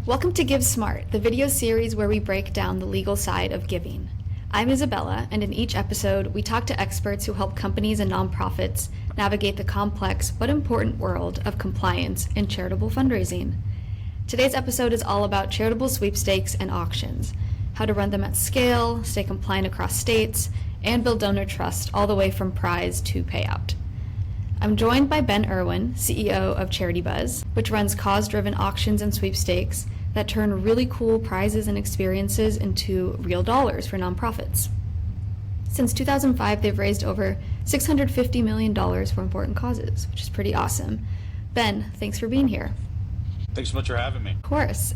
Welcome to Give Smart, the video series where we break down the legal side of giving. I'm Isabella, and in each episode, we talk to experts who help companies and nonprofits navigate the complex but important world of compliance and charitable fundraising. Today's episode is all about charitable sweepstakes and auctions, how to run them at scale, stay compliant across states, and build donor trust all the way from prize to payout. I'm joined by Ben Erwin, CEO of Charitybuzz, which runs cause-driven auctions and sweepstakes that turn really cool prizes and experiences into real dollars for nonprofits. Since 2005, they've raised over $650 million for important causes, which is pretty awesome. Ben, thanks for being here. Thanks so much for having me. Of course.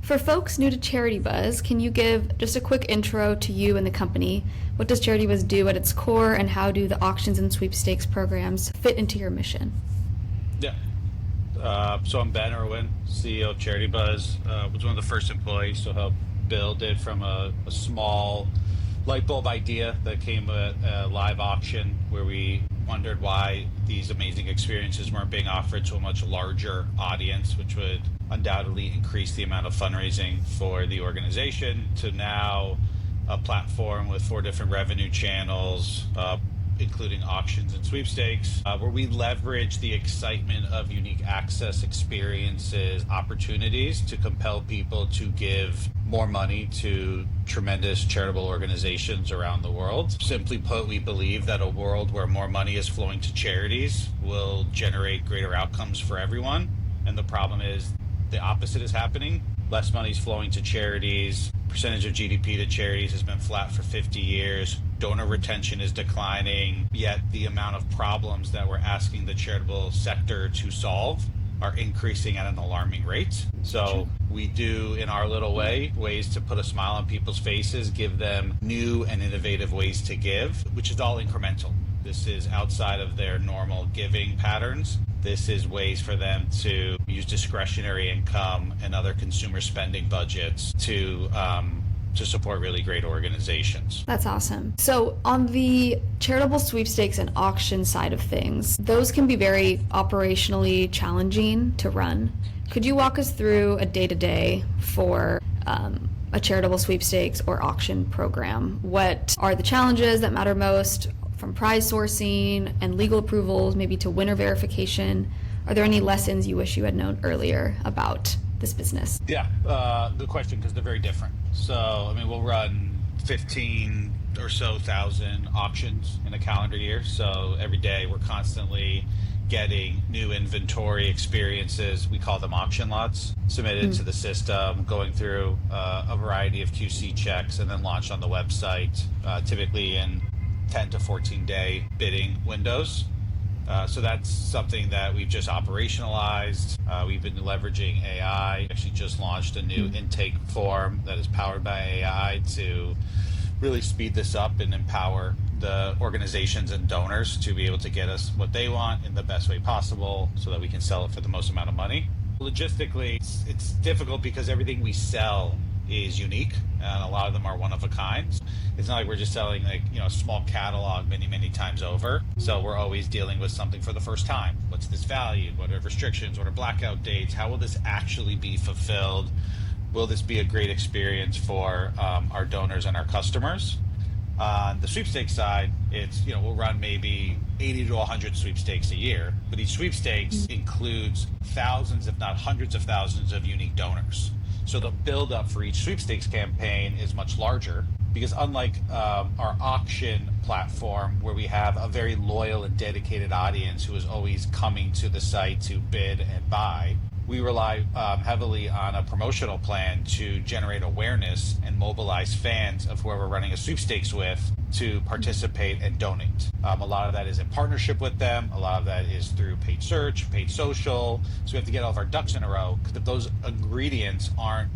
For folks new to Charitybuzz, can you give just a quick intro to you and the company? What does Charitybuzz do at its core, and how do the auctions and sweepstakes programs fit into your mission? Yeah. So I'm Ben Erwin, CEO of Charitybuzz. Was one of the first employees to help build it from a small light bulb idea that came at a live auction where we wondered why these amazing experiences weren't being offered to a much larger audience, which would undoubtedly increase the amount of fundraising for the organization, to now a platform with 4 different revenue channels, including auctions and sweepstakes, where we leverage the excitement of unique access experiences, opportunities to compel people to give more money to tremendous charitable organizations around the world. Simply put, we believe that a world where more money is flowing to charities will generate greater outcomes for everyone. And the problem is the opposite is happening. Less money is flowing to charities. Percentage of GDP to charities has been flat for 50 years. Donor retention is declining, yet the amount of problems that we're asking the charitable sector to solve are increasing at an alarming rate. So we do, in our little way, ways to put a smile on people's faces, give them new and innovative ways to give, which is all incremental. This is outside of their normal giving patterns. This is ways for them to use discretionary income and other consumer spending budgets to support really great organizations. That's awesome. So on the charitable sweepstakes and auction side of things, those can be very operationally challenging to run. Could you walk us through a day-to-day for a charitable sweepstakes or auction program? What are the challenges that matter most, from prize sourcing and legal approvals, maybe to winner verification? Are there any lessons you wish you had known earlier about this business? Yeah, good question, because they're very different. So, we'll run 15 or so thousand auctions in a calendar year. So every day we're constantly getting new inventory experiences. We call them auction lots, submitted to the system, going through a variety of QC checks, and then launched on the website, typically in 10 to 14 day bidding windows. So that's something that we've just operationalized. We've been leveraging AI. Actually just launched a new intake form that is powered by AI to really speed this up and empower the organizations and donors to be able to get us what they want in the best way possible so that we can sell it for the most amount of money. Logistically, it's difficult because everything we sell is unique, and a lot of them are one of a kind. It's not like we're just selling a small catalog many times over. So we're always dealing with something for the first time. What's this valued? What are restrictions? What are blackout dates? How will this actually be fulfilled? Will this be a great experience for our donors and our customers? On the sweepstakes side, it's, we'll run maybe 80 to 100 sweepstakes a year, but each sweepstakes includes thousands, if not hundreds of thousands of unique donors. So the buildup for each sweepstakes campaign is much larger, because unlike our auction platform, where we have a very loyal and dedicated audience who is always coming to the site to bid and buy, we rely heavily on a promotional plan to generate awareness and mobilize fans of whoever we're running a sweepstakes with to participate and donate. A lot of that is in partnership with them. A lot of that is through paid search, paid social. So we have to get all of our ducks in a row, because if those ingredients aren't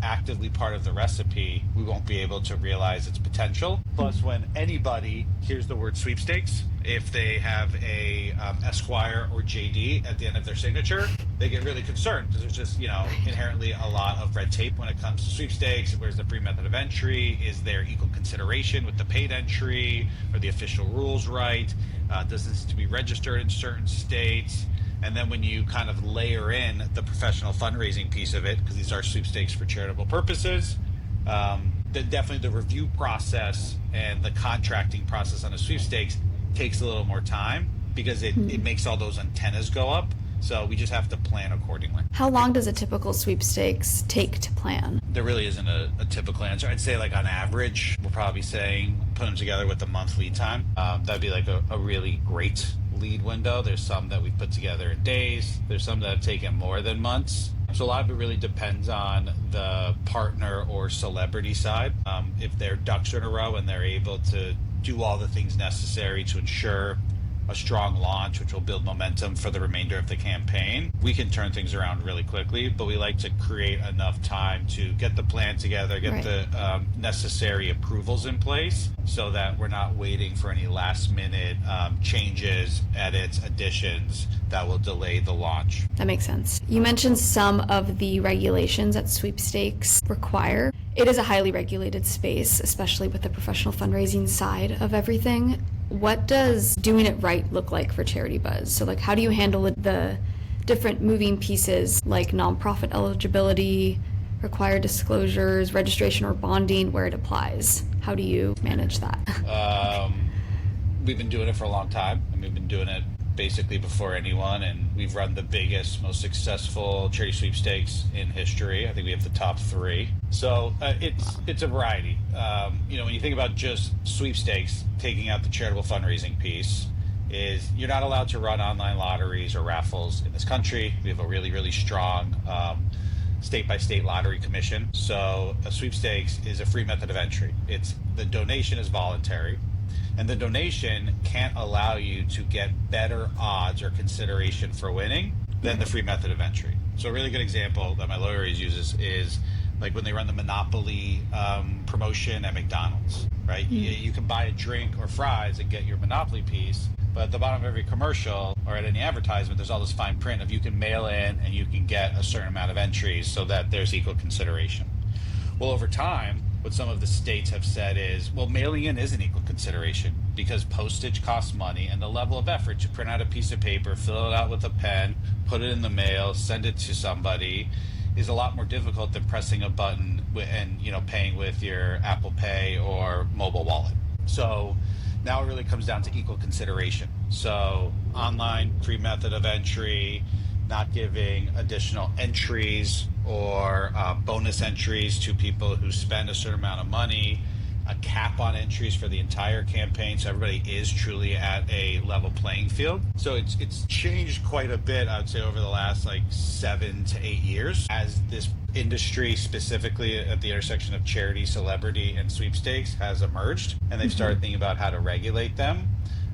actively part of the recipe, we won't be able to realize its potential. Plus, when anybody hears the word sweepstakes, if they have a Esquire or JD at the end of their signature, they get really concerned, because there's just inherently a lot of red tape when it comes to sweepstakes. Where's the free method of entry? Is there equal consideration with the paid entry? Are the official rules right? Does this need to be registered in certain states? And then when you kind of layer in the professional fundraising piece of it, because these are sweepstakes for charitable purposes, then definitely the review process and the contracting process on a sweepstakes takes a little more time because it makes all those antennas go up. So we just have to plan accordingly. How long does a typical sweepstakes take to plan? There really isn't a typical answer. I'd say like on average, we're probably saying put them together with a month lead time. That'd be like a really great lead window. There's some that we've put together in days. There's some that have taken more than months. So a lot of it really depends on the partner or celebrity side. If their ducks are in a row and they're able to do all the things necessary to ensure a strong launch, which will build momentum for the remainder of the campaign, we can turn things around really quickly, but we like to create enough time to get the plan together, get the necessary approvals in place so that we're not waiting for any last minute changes, edits, additions that will delay the launch. That makes sense. You mentioned some of the regulations that sweepstakes require. It is a highly regulated space, especially with the professional fundraising side of everything. What does doing it right look like for Charitybuzz? So like, how do you handle the different moving pieces like nonprofit eligibility, required disclosures, registration or bonding where it applies? How do you manage that? We've been doing it for a long time, and we've been doing it basically before anyone, and we've run the biggest, most successful charity sweepstakes in history. I think we have the top 3. So it's a variety. When you think about just sweepstakes, taking out the charitable fundraising piece, is you're not allowed to run online lotteries or raffles in this country. We have a really, really strong state-by-state lottery commission. So a sweepstakes is a free method of entry. The donation is voluntary. And the donation can't allow you to get better odds or consideration for winning than the free method of entry. So a really good example that my lawyer always uses is like when they run the Monopoly promotion at McDonald's, right? You can buy a drink or fries and get your Monopoly piece, but at the bottom of every commercial or at any advertisement, there's all this fine print of you can mail in and you can get a certain amount of entries so that there's equal consideration. Well, over time, what some of the states have said is, well, mailing in is an equal consideration because postage costs money and the level of effort to print out a piece of paper, fill it out with a pen, put it in the mail, send it to somebody is a lot more difficult than pressing a button and paying with your Apple Pay or mobile wallet. So now it really comes down to equal consideration. So online free method of entry, not giving additional entries or bonus entries to people who spend a certain amount of money, a cap on entries for the entire campaign, so everybody is truly at a level playing field. So it's changed quite a bit, I would say, over the last 7 to 8 years as this industry, specifically at the intersection of charity, celebrity, and sweepstakes, has emerged, and they've started thinking about how to regulate them.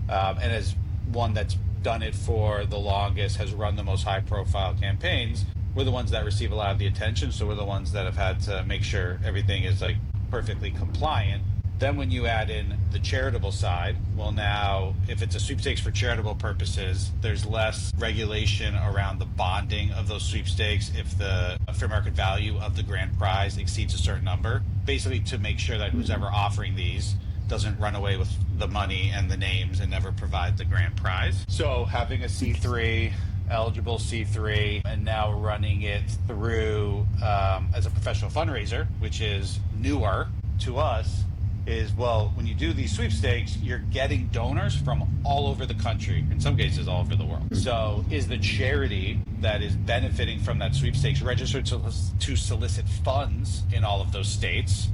And as one that's done it for the longest, has run the most high-profile campaigns, we're the ones that receive a lot of the attention, so we're the ones that have had to make sure everything is perfectly compliant. Then when you add in the charitable side, well, now if it's a sweepstakes for charitable purposes, there's less regulation around the bonding of those sweepstakes if the fair market value of the grand prize exceeds a certain number, basically to make sure that who's ever offering these doesn't run away with the money and the names and never provide the grand prize. So having a C3, eligible C3, and now running it through as a professional fundraiser, which is newer to us, is, well, when you do these sweepstakes, you're getting donors from all over the country, in some cases all over the world. So is the charity that is benefiting from that sweepstakes registered to solicit funds in all of those states?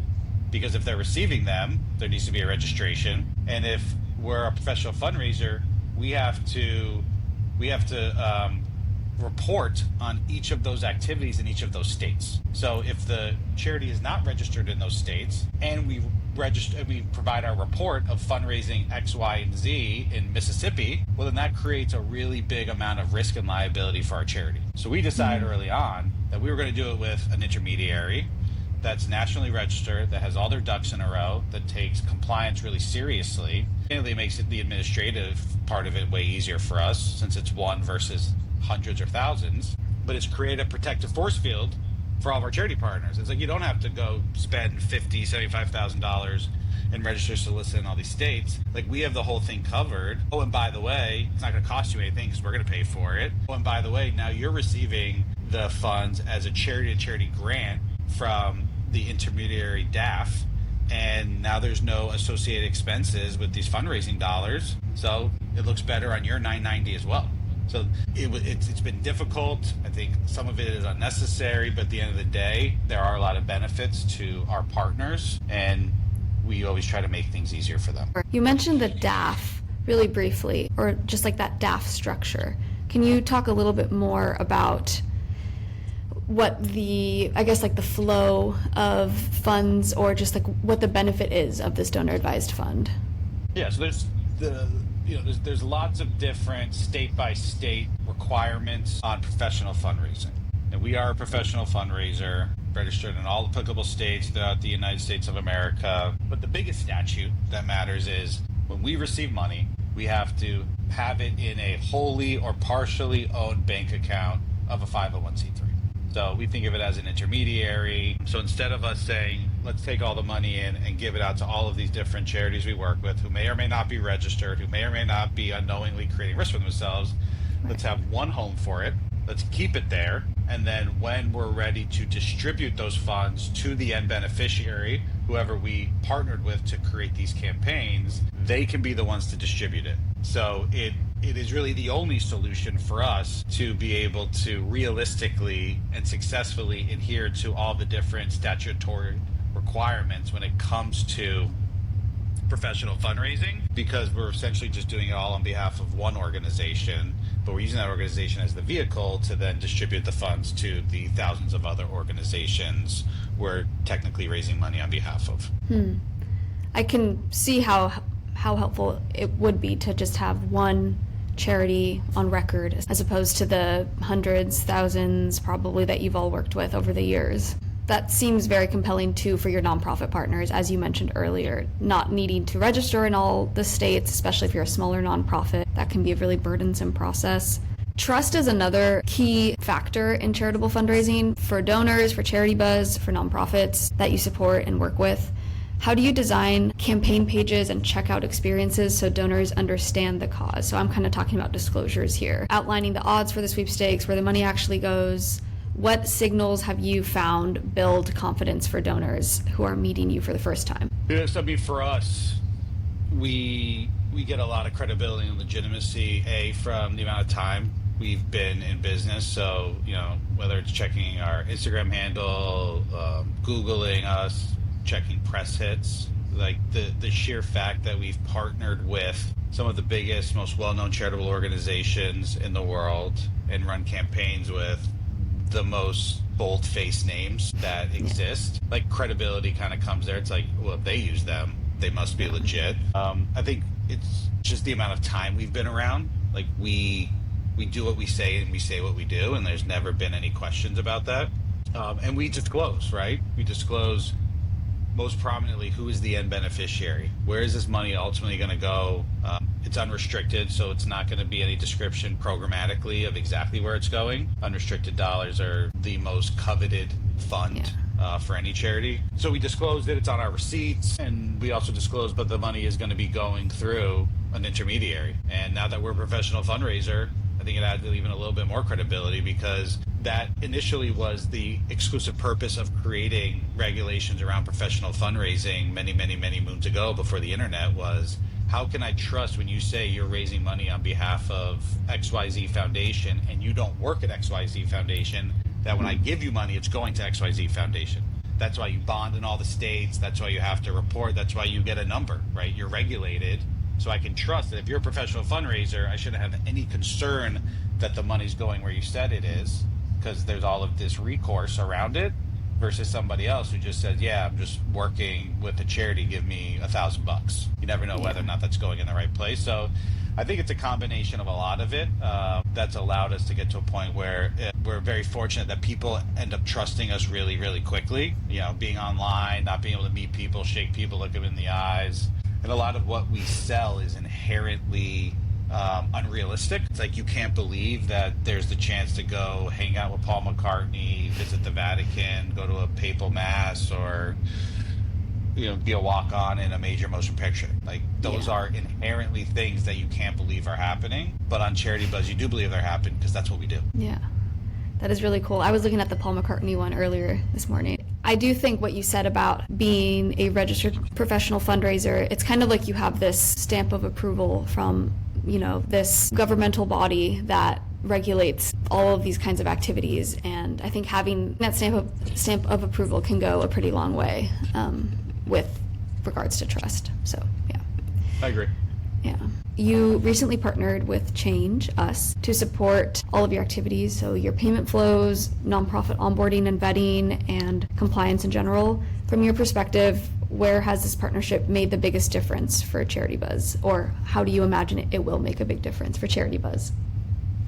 Because if they're receiving them, there needs to be a registration. And if we're a professional fundraiser, we have to report on each of those activities in each of those states. So if the charity is not registered in those states and we provide our report of fundraising X, Y, and Z in Mississippi, well, then that creates a really big amount of risk and liability for our charity. So we decided early on that we were going to do it with an intermediary that's nationally registered, that has all their ducks in a row, that takes compliance really seriously. It makes the administrative part of it way easier for us, since it's one versus hundreds or thousands. But it's created a protective force field for all of our charity partners. It's you don't have to go spend $50,000, $75,000 and register, solicit in all these states. Like, we have the whole thing covered. Oh, and by the way, it's not going to cost you anything because we're going to pay for it. Oh, and by the way, now you're receiving the funds as a charity-to-charity grant from the intermediary DAF, and now there's no associated expenses with these fundraising dollars, so it looks better on your 990 as well. So it's been difficult. I think some of it is unnecessary, but at the end of the day, there are a lot of benefits to our partners, and we always try to make things easier for them. You mentioned the DAF really briefly, or just like that DAF structure. Can you talk a little bit more about what the flow of funds, or just like what the benefit is of this donor advised fund? Yeah, so there's lots of different state by state requirements on professional fundraising. And we are a professional fundraiser registered in all applicable states throughout the United States of America. But the biggest statute that matters is when we receive money, we have to have it in a wholly or partially owned bank account of a 501c3. So we think of it as an intermediary. So instead of us saying, let's take all the money in and give it out to all of these different charities we work with who may or may not be registered, who may or may not be unknowingly creating risk for themselves, let's have one home for it. Let's keep it there. And then when we're ready to distribute those funds to the end beneficiary, whoever we partnered with to create these campaigns, they can be the ones to distribute it. So it is really the only solution for us to be able to realistically and successfully adhere to all the different statutory requirements when it comes to professional fundraising, because we're essentially just doing it all on behalf of one organization, but we're using that organization as the vehicle to then distribute the funds to the thousands of other organizations we're technically raising money on behalf of. I can see how helpful it would be to just have one charity on record, as opposed to the hundreds, thousands probably that you've all worked with over the years. That seems very compelling too for your nonprofit partners, as you mentioned earlier, not needing to register in all the states, especially if you're a smaller nonprofit. That can be a really burdensome process. Trust is another key factor in charitable fundraising for donors, for Charitybuzz, for nonprofits that you support and work with. How do you design campaign pages and checkout experiences so donors understand the cause? So I'm kind of talking about disclosures here, outlining the odds for the sweepstakes, where the money actually goes. What signals have you found build confidence for donors who are meeting you for the first time? Yeah, so for us, we get a lot of credibility and legitimacy, from the amount of time we've been in business. So, whether it's checking our Instagram handle, Googling us, checking press hits, like the sheer fact that we've partnered with some of the biggest, most well-known charitable organizations in the world and run campaigns with the most bold-faced names that exist, like credibility kind of comes there. It's like, well, if they use them, they must be legit. I think it's just the amount of time we've been around. Like we do what we say and we say what we do, and there's never been any questions about that. And we disclose, right? We disclose most prominently who is the end beneficiary. Where is this money ultimately going to go? It's unrestricted, so it's not going to be any description programmatically of exactly where it's going. Unrestricted dollars are the most coveted fund for any charity. So we disclose that it's on our receipts, and we also disclose that the money is going to be going through an intermediary. And now that we're a professional fundraiser, I think it adds even a little bit more credibility, because that initially was the exclusive purpose of creating regulations around professional fundraising many, many, many moons ago, before the internet, was how can I trust when you say you're raising money on behalf of XYZ Foundation and you don't work at XYZ Foundation, that when I give you money, it's going to XYZ Foundation. That's why you bond in all the states. That's why you have to report. That's why you get a number, right? You're regulated. So I can trust that if you're a professional fundraiser, I shouldn't have any concern that the money's going where you said it is, because there's all of this recourse around it, versus somebody else who just says, yeah, I'm just working with a charity, give me $1,000. You never know whether or not that's going in the right place. So I think it's a combination of a lot of it that's allowed us to get to a point where we're very fortunate that people end up trusting us really, really quickly. Being online, not being able to meet people, shake people, look them in the eyes. And a lot of what we sell is inherently unrealistic. It's like you can't believe that there's the chance to go hang out with Paul McCartney, visit the Vatican, go to a papal mass, or be a walk-on in a major motion picture. Like those are inherently things that you can't believe are happening, but on Charitybuzz you do believe they're happening because that's what we do. Yeah, that is really cool. I was looking at the Paul McCartney one earlier this morning. I do think what you said about being a registered professional fundraiser, it's kind of like you have this stamp of approval from, this governmental body that regulates all of these kinds of activities, and I think having that stamp of approval can go a pretty long way with regards to trust. So yeah, I agree. Yeah. You recently partnered with Change Us to support all of your activities, so your payment flows, nonprofit onboarding and vetting, and compliance in general. From your perspective, where has this partnership made the biggest difference for Charitybuzz, or how do you imagine it will make a big difference for Charitybuzz?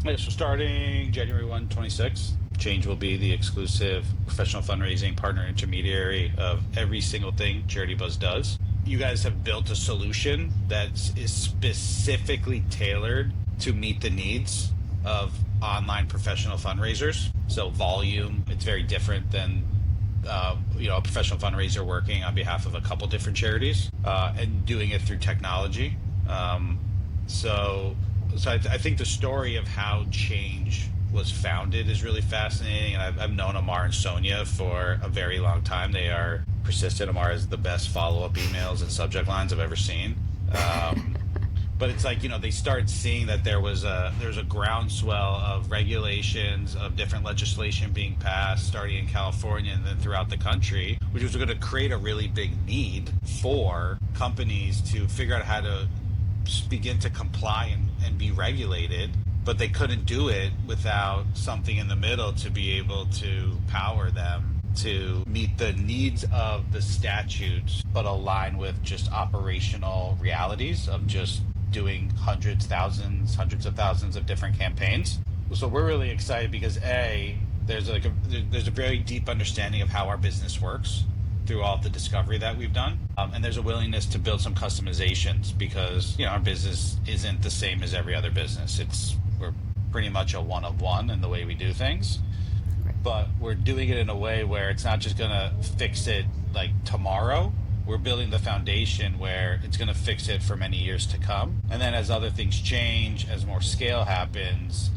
Yeah, so starting January 1, 26, Change will be the exclusive professional fundraising partner intermediary of every single thing Charitybuzz does. You guys have built a solution that is specifically tailored to meet the needs of online professional fundraisers. So volume, it's very different than a professional fundraiser working on behalf of a couple different charities and doing it through technology. So I think the story of how Change was founded is really fascinating, and I've known Amar and Sonia for a very long time. They are persistent. Amar has the best follow-up emails and subject lines I've ever seen. But it's like, they started seeing that there's a groundswell of regulations, of different legislation being passed, starting in California and then throughout the country, which was going to create a really big need for companies to figure out how to begin to comply and be regulated, but they couldn't do it without something in the middle to be able to power them to meet the needs of the statutes, but align with just operational realities of just doing hundreds of thousands of different campaigns. So we're really excited because there's a very deep understanding of how our business works through all of the discovery that we've done. And there's a willingness to build some customizations because, our business isn't the same as every other business. We're pretty much a one of one in the way we do things, but we're doing it in a way where it's not just gonna fix it like tomorrow. We're building the foundation where it's gonna fix it for many years to come. And then as other things change, as more scale happens,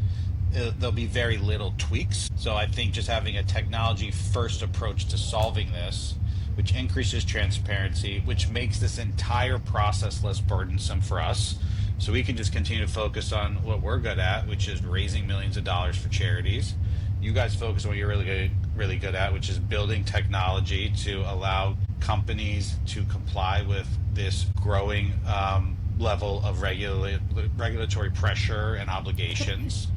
there'll be very little tweaks. So I think just having a technology first approach to solving this, which increases transparency, which makes this entire process less burdensome for us. So we can just continue to focus on what we're good at, which is raising millions of dollars for charities. You guys focus on what you're really good at, which is building technology to allow companies to comply with this growing level of regulatory pressure and obligations.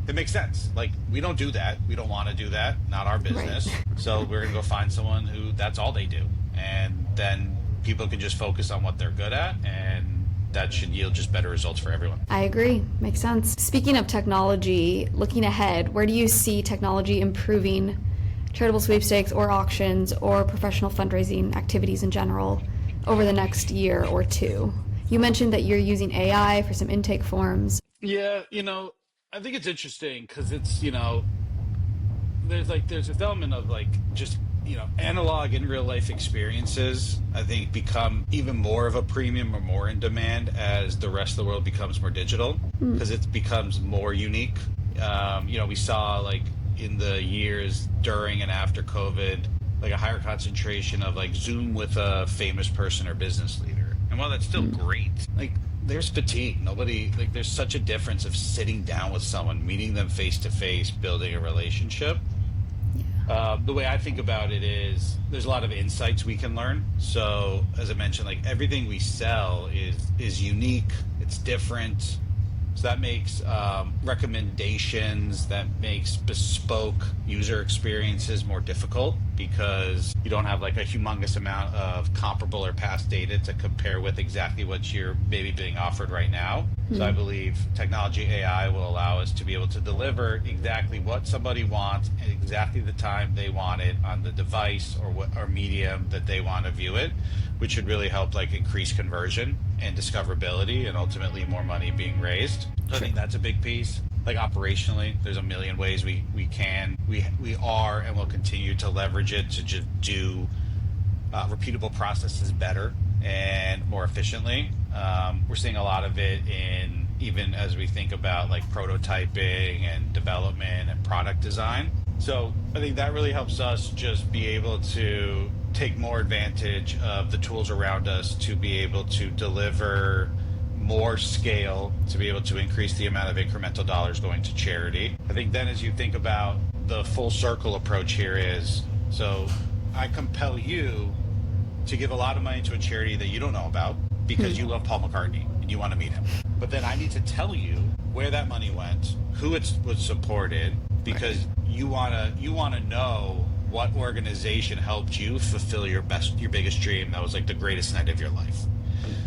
It makes sense. Like, we don't do that. We don't want to do that. Not our business. Right. So we're going to go find someone who that's all they do. And then people can just focus on what they're good at, and that should yield just better results for everyone. I agree. Makes sense. Speaking of technology, looking ahead, where do you see technology improving charitable sweepstakes or auctions or professional fundraising activities in general over the next year or two? You mentioned that you're using AI for some intake forms. Yeah, I think it's interesting because it's, there's this element of just analog and real life experiences, I think, become even more of a premium or more in demand as the rest of the world becomes more digital because it becomes more unique. We saw in the years during and after COVID, a higher concentration of Zoom with a famous person or business leader. And while that's still great, there's fatigue. There's such a difference of sitting down with someone, meeting them face to face, building a relationship. The way I think about it is there's a lot of insights we can learn. So as I mentioned, everything we sell is unique. It's different. So that makes recommendations, that makes bespoke user experiences more difficult because you don't have a humongous amount of comparable or past data to compare with exactly what you're maybe being offered right now. So I believe technology AI will allow us to be able to deliver exactly what somebody wants at exactly the time they want it on the device or medium that they want to view it, which should really help increase conversion and discoverability and ultimately more money being raised. So I think that's a big piece. Operationally, there's a million ways we are and will continue to leverage it to just do repeatable processes better and more efficiently. We're seeing a lot of it in, even as we think about like prototyping and development and product design. So I think that really helps us just be able to take more advantage of the tools around us to be able to deliver more scale, to be able to increase the amount of incremental dollars going to charity. I think then as you think about the full circle approach here is, so I compel you to give a lot of money to a charity that you don't know about because you love Paul McCartney and you want to meet him. But then I need to tell you where that money went, who it was supported, because you want to know what organization helped you fulfill your biggest dream that was like the greatest night of your life.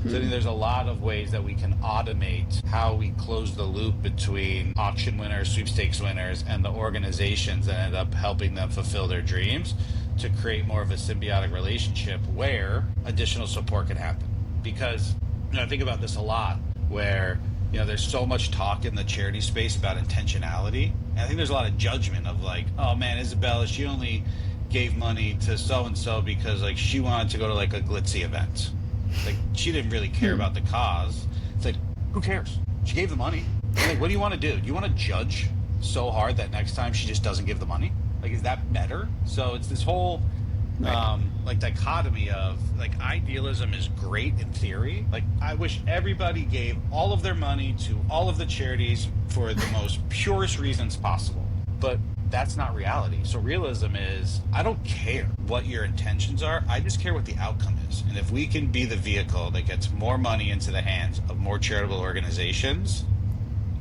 So I think there's a lot of ways that we can automate how we close the loop between auction winners, sweepstakes winners, and the organizations that end up helping them fulfill their dreams to create more of a symbiotic relationship where additional support can happen. Because, I think about this a lot where, there's so much talk in the charity space about intentionality. And I think there's a lot of judgment of like, oh man, Isabella, she only gave money to so-and-so because like she wanted to go to like a glitzy event. Like she didn't really care about the cause. It's like, who cares? She gave the money. Like, what do you want to do? Do you want to judge so hard that next time she just doesn't give the money? Like, is that better? So it's this whole like dichotomy of like idealism is great in theory. Like I wish everybody gave all of their money to all of the charities for the most purest reasons possible. But that's not reality. So realism is, I don't care what your intentions are. I just care what the outcome is. And if we can be the vehicle that gets more money into the hands of more charitable organizations,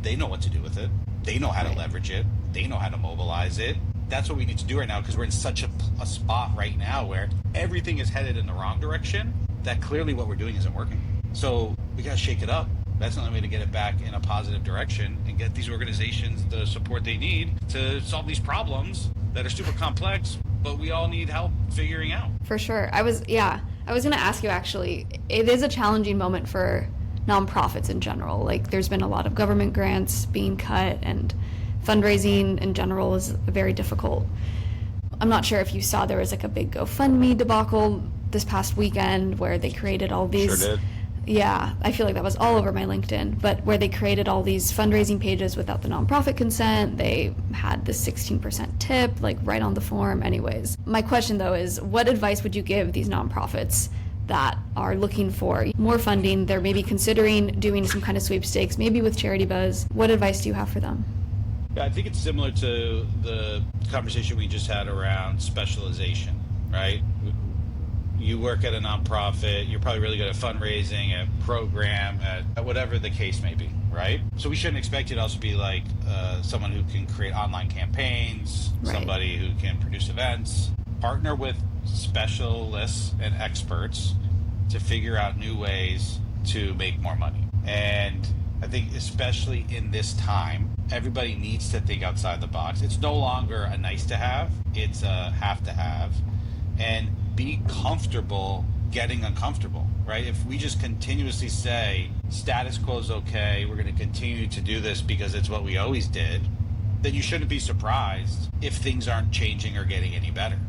they know what to do with it. They know how to leverage it. They know how to mobilize it. That's what we need to do right now, because we're in such a spot right now where everything is headed in the wrong direction that clearly what we're doing isn't working. So we got to shake it up. That's the only way to get it back in a positive direction and get these organizations the support they need to solve these problems that are super complex, but we all need help figuring out. For sure. I was going to ask you actually, it is a challenging moment for nonprofits in general. Like there's been a lot of government grants being cut and fundraising in general is very difficult. I'm not sure if you saw there was like a big GoFundMe debacle this past weekend where they created all these. Sure did. Yeah, I feel like that was all over my LinkedIn, but where they created all these fundraising pages without the nonprofit consent. They had the 16% tip like right on the form. Anyways, my question though is, what advice would you give these nonprofits that are looking for more funding? They're maybe considering doing some kind of sweepstakes, maybe with Charitybuzz. What advice do you have for them? Yeah, I think it's similar to the conversation we just had around specialization, right? You work at a nonprofit, you're probably really good at fundraising, at program, at whatever the case may be, right? So we shouldn't expect you to also be like someone who can create online campaigns, somebody who can produce events. Partner with specialists and experts to figure out new ways to make more money. And I think especially in this time, everybody needs to think outside the box. It's no longer a nice to have, it's a have to have. And be comfortable getting uncomfortable, right? If we just continuously say status quo is okay, we're going to continue to do this because it's what we always did, then you shouldn't be surprised if things aren't changing or getting any better.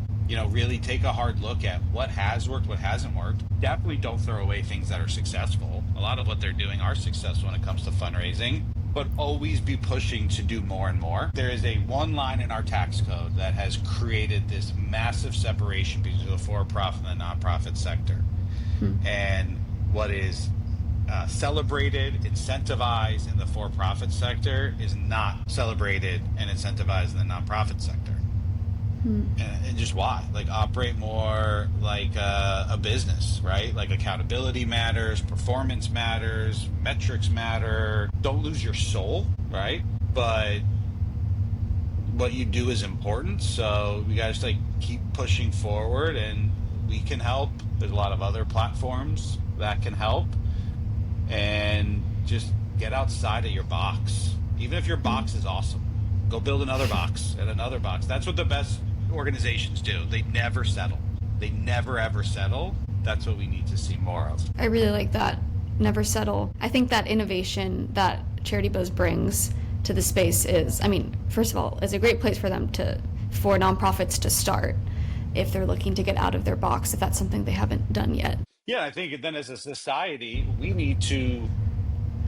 Really take a hard look at what has worked, what hasn't worked. Definitely don't throw away things that are successful. A lot of what they're doing are successful when it comes to fundraising, but always be pushing to do more and more. There is a one line in our tax code that has created this massive separation between the for-profit and the nonprofit sector. And what is celebrated, incentivized in the for-profit sector is not celebrated and incentivized in the nonprofit sector. And just why? Like operate more like a business, right? Like accountability matters, performance matters, metrics matter. Don't lose your soul, right? But what you do is important. So we guys like keep pushing forward, and we can help. There's a lot of other platforms that can help, and just get outside of your box. Even if your box is awesome, go build another box and another box. That's what the best organizations do. They never settle. They never ever settle. That's what we need to see more of. I really like that. Never settle. I think that innovation that Charitybuzz brings to the space is, first of all, is a great place for nonprofits to start. if they're looking to get out of their box, if that's something they haven't done yet. Yeah, I think then as a society, we need to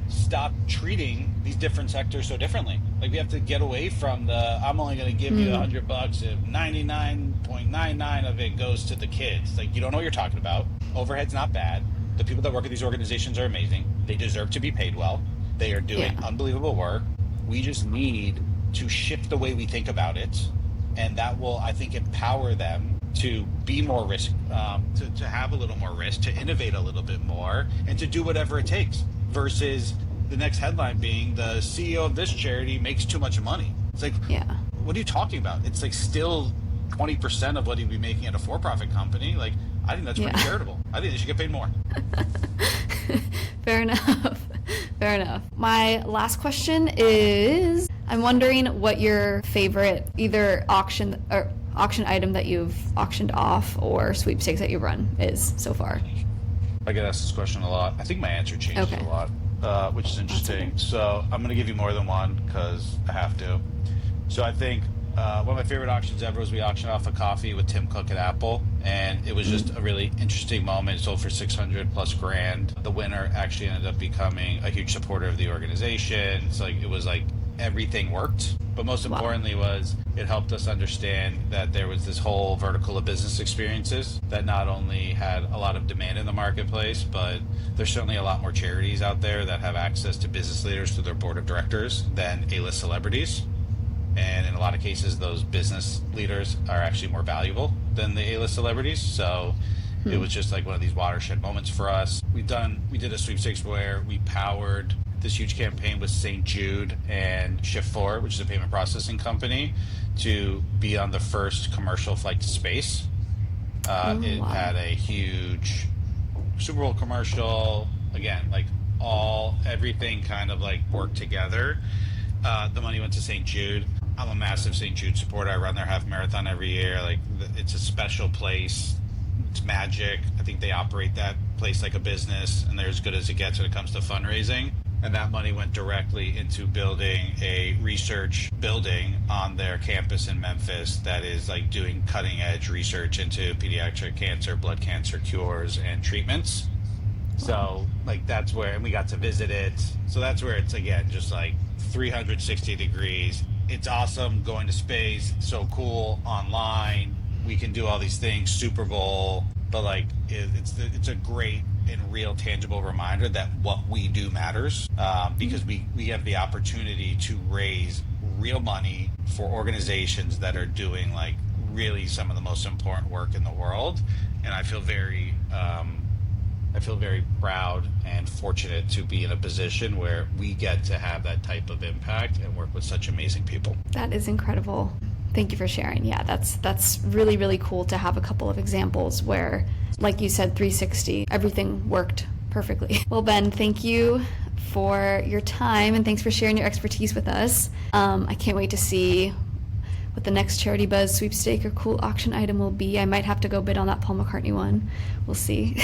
stop treating these different sectors so differently. Like we have to get away from the I'm only going to give you $100 if 99.99 of it goes to the kids. Like you don't know what you're talking about. Overhead's not bad. The people that work at these organizations are amazing. They deserve to be paid well. They are doing unbelievable work. We just need to shift the way we think about it, and that will, I think, empower them to be more risk, to have a little more risk, to innovate a little bit more, and to do whatever it takes. Versus the next headline being the CEO of this charity makes too much money. It's like, what are you talking about? It's like still 20% of what he'd be making at a for-profit company. Like, I think that's pretty charitable. I think they should get paid more. Fair enough. Fair enough. My last question is, I'm wondering what your favorite either auction item that you've auctioned off or sweepstakes that you run is so far. I get asked this question a lot. I think my answer changes a lot, which is interesting. So I'm going to give you more than one because I have to. So I think one of my favorite auctions ever was we auctioned off a coffee with Tim Cook at Apple, and it was just a really interesting moment. It sold for 600 plus grand. The winner actually ended up becoming a huge supporter of the organization. It's like it was like everything worked, but most importantly was it helped us understand that there was this whole vertical of business experiences that not only had a lot of demand in the marketplace, but there's certainly a lot more charities out there that have access to business leaders through their board of directors than A-list celebrities. And in a lot of cases, those business leaders are actually more valuable than the A-list celebrities. So it was just like one of these watershed moments for us. We did a sweepstakes where we powered this huge campaign with St. Jude and Shift4, which is a payment processing company, to be on the first commercial flight to space. It had a huge Super Bowl commercial. Again, like everything kind of like worked together. The money went to St. Jude. I'm a massive St. Jude supporter. I run their half marathon every year. Like it's a special place. It's magic. I think they operate that place like a business, and they're as good as it gets when it comes to fundraising. And that money went directly into building a research building on their campus in Memphis that is like doing cutting edge research into pediatric cancer, blood cancer cures, and treatments. So like that's where, and we got to visit it. So that's where it's again, just like 360 degrees. It's awesome going to space. So cool online. We can do all these things, Super Bowl, but like it's a great and real tangible reminder that what we do matters, because we have the opportunity to raise real money for organizations that are doing like really some of the most important work in the world. And I feel very proud and fortunate to be in a position where we get to have that type of impact and work with such amazing people. That is incredible. Thank you for sharing. Yeah, that's really, really cool to have a couple of examples where, like you said, 360, everything worked perfectly. Well, Ben, thank you for your time and thanks for sharing your expertise with us. I can't wait to see what the next Charitybuzz sweepstake or cool auction item will be. I might have to go bid on that Paul McCartney one. We'll see.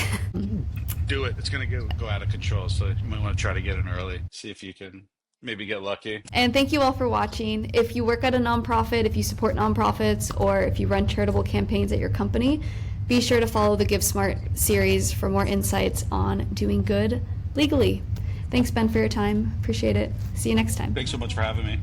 Do it. It's going to go out of control, so you might want to try to get in early. See if you can maybe get lucky. And thank you all for watching. If you work at a nonprofit, if you support nonprofits, or if you run charitable campaigns at your company, be sure to follow the Give Smart series for more insights on doing good legally. Thanks, Ben, for your time. Appreciate it. See you next time. Thanks so much for having me.